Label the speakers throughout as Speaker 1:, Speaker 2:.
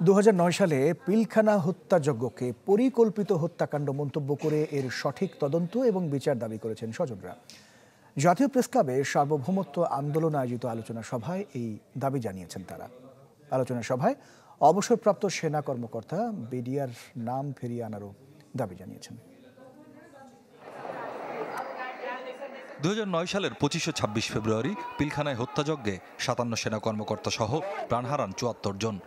Speaker 1: 2009 সালে পিলখানা হত্যাযজ্ঞকে পরিকল্পিত হত্যাকাণ্ড মন্তব্য করে এর সঠিক তদন্ত এবং বিচার দাবি করেছেন স্বজনরা। জাতীয় প্রেসক্লাবে সার্বভৌমত্ব আন্দোলন আয়োজিত আলোচনা সভায় এই দাবি জানিয়েছেন তারা। আলোচনা সভায় অবসরপ্রাপ্ত সেনা কর্মকর্তা বিডিআর নাম ফিরিয়ে আনারও দাবি জানিয়েছেন।
Speaker 2: 2009 সালের 25-26 ফেব্রুয়ারি পিলখানায় হত্যাযজ্ঞে 57 সেনা কর্মকর্তা সহ প্রাণ হারান 74 জন।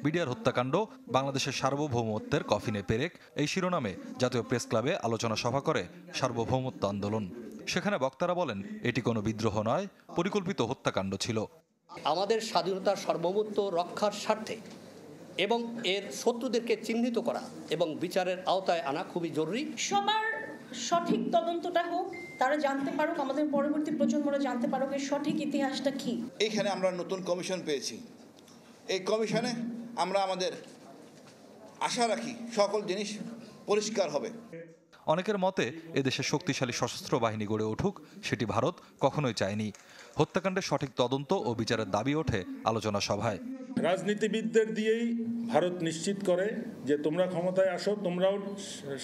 Speaker 2: বিডিআর হত্যাকাণ্ড বাংলাদেশের সার্বভৌমত্বের কফিনে পেরেক এই শিরোনামে জাতীয় প্রেস ক্লাবে আলোচনা সভা করে সার্বভৌমত্ব আন্দোলন। সেখানে বক্তারা বলেন, এটি কোনো বিদ্রোহ নয়, পরিকল্পিত হত্যাকাণ্ড ছিল।
Speaker 3: আমাদের স্বাধীনতার সার্বভৌমত্ব রক্ষার স্বার্থে এবং এর শত্রুদেরকে চিহ্নিত করা এবং বিচারের আওতায় আনা খুবই জরুরি।
Speaker 4: সবার সঠিক তদন্তটা হোক, তারা জানতে পারুক, আমাদের পরবর্তী প্রজন্মরা জানতে পারুক এর সঠিক ইতিহাসটা কি।
Speaker 5: এইখানে আমরা নতুন কমিশন পেয়েছি। এই কমিশনে আমরা আমাদের আশা রাখি সকল জিনিস পরিষ্কার হবে।
Speaker 2: অনেকের মতে এদেশে শক্তিশালী সশস্ত্র বাহিনী গড়ে উঠুক, সেটি ভারত কখনোই চায়নি। হত্যাকাণ্ডের সঠিক তদন্ত ও বিচারের দাবি ওঠে আলোচনা সভায়।
Speaker 6: রাজনীতিবিদদের দিয়েই ভারত নিশ্চিত করে যে তোমরা ক্ষমতায় আসো, তোমরাও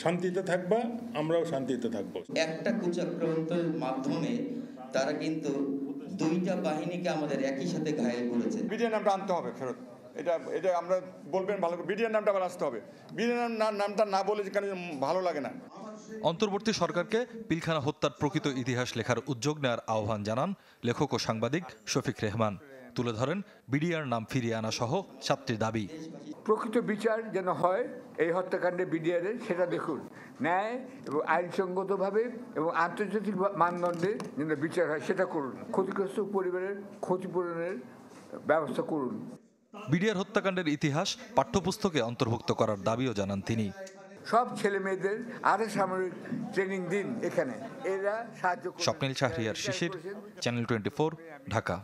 Speaker 6: শান্তিতে থাকবা, আমরাও শান্তিতে থাকবো।
Speaker 7: একটা কুচক্রান্তের মাধ্যমে তারা কিন্তু দুইটা বাহিনীকে আমাদের একই সাথে ঘায়েল করেছে।
Speaker 8: বিডিআর নামটা আনতে হবে ফেরত, এটা আমরা বলবেন ভালো করে, বিডিআর নামটা আবার আসতে হবে। বিডিআর নামটা না বলে যেখানে ভালো লাগে না।
Speaker 2: অন্তর্বর্তী সরকারকে পিলখানা হত্যার প্রকৃত ইতিহাস লেখার উদ্যোগ নেওয়ার আহ্বান জানান লেখক ও সাংবাদিক শফিক রেহমান। তুলে ধরেন বিডিআর নাম ফিরিয়ে আনা সহ 7টি দাবি।
Speaker 9: প্রকৃত বিচার যেন হয় এই হত্যাকাণ্ডে বিডিআরের, সেটা দেখুন। ন্যায় এবং আইনসঙ্গতভাবে এবং আন্তর্জাতিক মানদণ্ডে যেন বিচার হয় সেটা করুন। ক্ষতিগ্রস্ত পরিবারের ক্ষতিপূরণের ব্যবস্থা করুন।
Speaker 2: বিডিআর হত্যাকাণ্ডের ইতিহাস পাঠ্যপুস্তকে অন্তর্ভুক্ত করার দাবিও জানান তিনি।
Speaker 9: সব ছেলে মেয়েদের আরো সামরিক ট্রেনিং দিন এখানে, এরা সাহায্য।
Speaker 2: স্বপ্নিল শাহরিয়ার শিশির, চ্যানেল 24, ঢাকা।